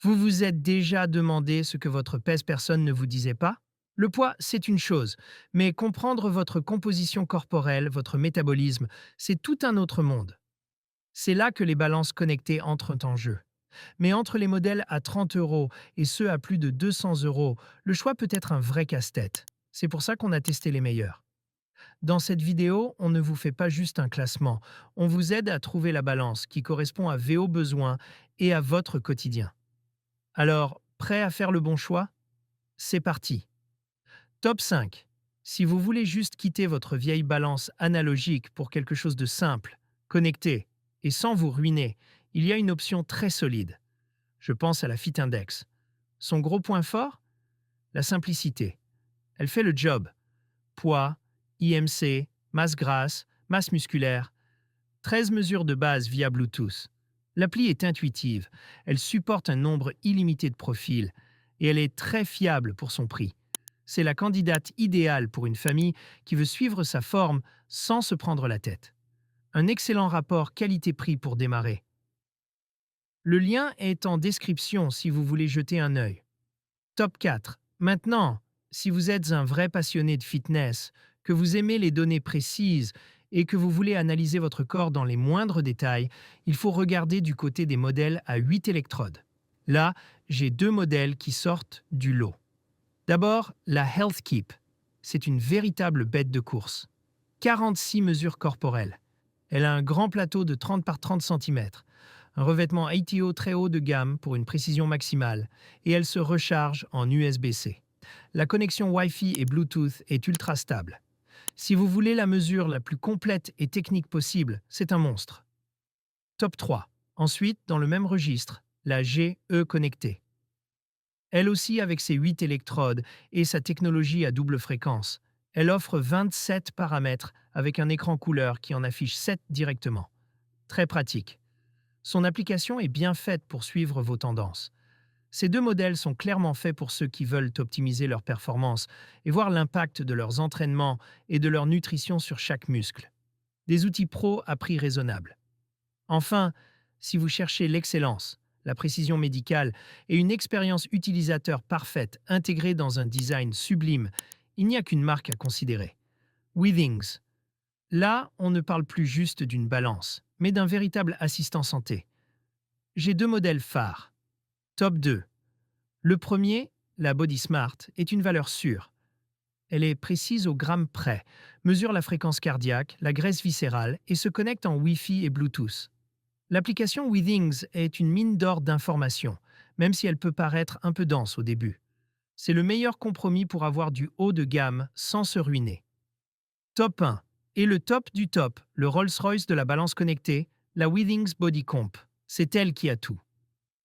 Vous vous êtes déjà demandé ce que votre pèse-personne ne vous disait pas? Le poids, c'est une chose, mais comprendre votre composition corporelle, votre métabolisme, c'est tout un autre monde. C'est là que les balances connectées entrent en jeu. Mais entre les modèles à 30 euros et ceux à plus de 200 euros, le choix peut être un vrai casse-tête. C'est pour ça qu'on a testé les meilleurs. Dans cette vidéo, on ne vous fait pas juste un classement, on vous aide à trouver la balance qui correspond à vos besoins et à votre quotidien. Alors, prêt à faire le bon choix? C'est parti. Top 5. Si vous voulez juste quitter votre vieille balance analogique pour quelque chose de simple, connecté et sans vous ruiner, il y a une option très solide. Je pense à la Fit Index. Son gros point fort? La simplicité. Elle fait le job. Poids, IMC, masse grasse, masse musculaire. 13 mesures de base via Bluetooth. L'appli est intuitive, elle supporte un nombre illimité de profils et elle est très fiable pour son prix. C'est la candidate idéale pour une famille qui veut suivre sa forme sans se prendre la tête. Un excellent rapport qualité-prix pour démarrer. Le lien est en description si vous voulez jeter un œil. Top 4. Maintenant, si vous êtes un vrai passionné de fitness, que vous aimez les données précises et que vous voulez analyser votre corps dans les moindres détails, il faut regarder du côté des modèles à 8 électrodes. Là, j'ai deux modèles qui sortent du lot. D'abord, la HealthKeep. C'est une véritable bête de course. 46 mesures corporelles. Elle a un grand plateau de 30 par 30 cm, un revêtement ATO très haut de gamme pour une précision maximale, et elle se recharge en USB-C. La connexion Wi-Fi et Bluetooth est ultra stable. Si vous voulez la mesure la plus complète et technique possible, c'est un monstre. Top 3. Ensuite, dans le même registre, la GE connectée. Elle aussi avec ses 8 électrodes et sa technologie à double fréquence. Elle offre 27 paramètres avec un écran couleur qui en affiche 7 directement. Très pratique. Son application est bien faite pour suivre vos tendances. Ces deux modèles sont clairement faits pour ceux qui veulent optimiser leur performance et voir l'impact de leurs entraînements et de leur nutrition sur chaque muscle. Des outils pro à prix raisonnable. Enfin, si vous cherchez l'excellence, la précision médicale et une expérience utilisateur parfaite intégrée dans un design sublime, il n'y a qu'une marque à considérer. Withings. Là, on ne parle plus juste d'une balance, mais d'un véritable assistant santé. J'ai deux modèles phares. Top 2. Le premier, la Body Smart, est une valeur sûre. Elle est précise au gramme près, mesure la fréquence cardiaque, la graisse viscérale et se connecte en Wi-Fi et Bluetooth. L'application Withings est une mine d'or d'informations, même si elle peut paraître un peu dense au début. C'est le meilleur compromis pour avoir du haut de gamme sans se ruiner. Top 1. Et le top du top, le Rolls-Royce de la balance connectée, la Withings Body Comp. C'est elle qui a tout.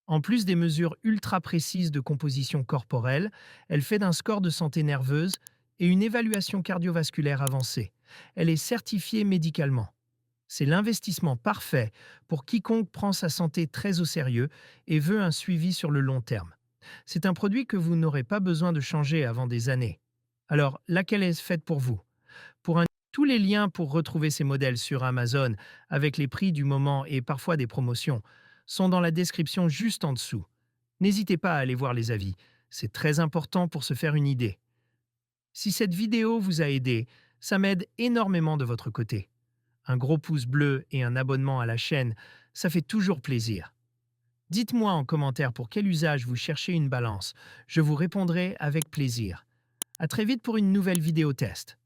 En plus des mesures ultra précises de composition corporelle, elle fait d'un score de santé nerveuse et une évaluation cardiovasculaire avancée. Elle est certifiée médicalement. C'est l'investissement parfait pour quiconque prend sa santé très au sérieux et veut un suivi sur le long terme. C'est un produit que vous n'aurez pas besoin de changer avant des années. Alors, laquelle est faite pour vous? Tous les liens pour retrouver ces modèles sur Amazon, avec les prix du moment et parfois des promotions, sont dans la description juste en dessous. N'hésitez pas à aller voir les avis, c'est très important pour se faire une idée. Si cette vidéo vous a aidé, ça m'aide énormément de votre côté. Un gros pouce bleu et un abonnement à la chaîne, ça fait toujours plaisir. Dites-moi en commentaire pour quel usage vous cherchez une balance. Je vous répondrai avec plaisir. À très vite pour une nouvelle vidéo test.